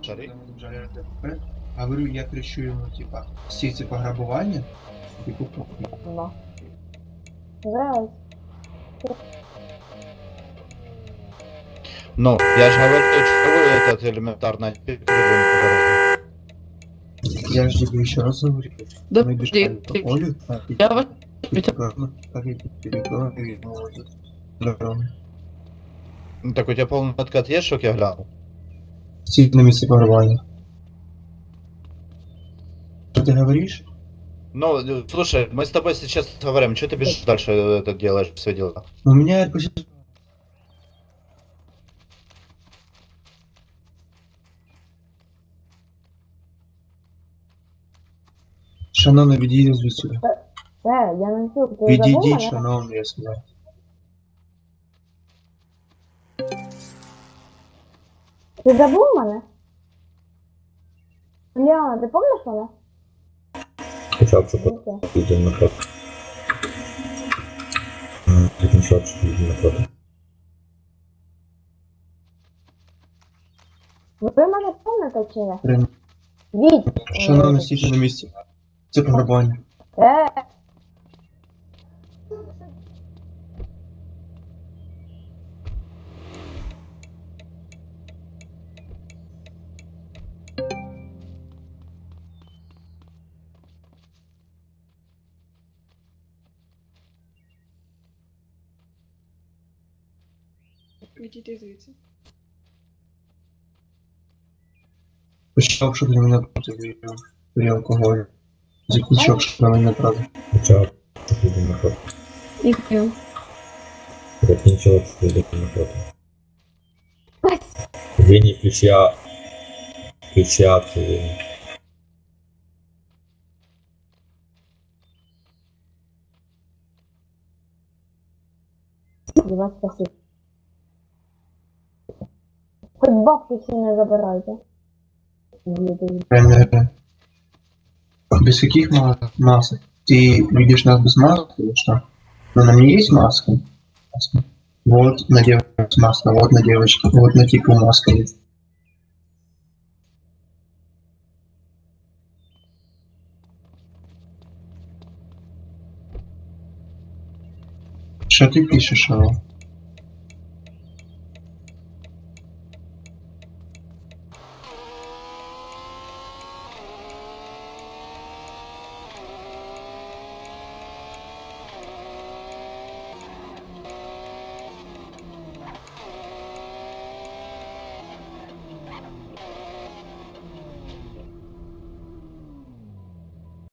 Шарі? Говорю, я кричу ему, типа, всі ці пограбування, типу, похуй. Да. Здрасте. Ну, я же говорю, что вы этот элементарно передумали. Я же тебе еще раз говорю, Да, мы бежали ты- по полю, Я вас... как эти перегоны вывозят дроны. Ну, так у тебя полный откат есть, чтоб я глянул? Сильно месте пограбания. Что ты говоришь? Ну, слушай, мы с тобой сейчас говорим, что ты бежишь дальше это делаешь, все дела? У меня почти... Шановний, відійди звідси. Я не чую, ти забув Відійдіть, мене? шановний, я сказав. Ти забув мене? Ліана, ти пам'ятаєш мене? Хотел что-то Окей. видел на фото. Скриншот, что видел на фото. Ви мене пам'ятаєте чи ні? Прям. Віть! Шановний, стійте на місці. Це пограбування. Відійди звідси. Почав, щоб на мене проти при алкоголі. Закінчив, щоб на мене проти. Хотел, что видел на фото. Дякую. Закінчила, что видел на фото. Винни ключа... Ключа от Винни. Вас спасибо. Хоть бабки всі не забирайте. Без каких масок? Ты видишь нас без масок или что? Но на мне есть маска. Вот на девочке маска, вот на девочке, вот на типу маска есть. Что ты пишешь, Алла?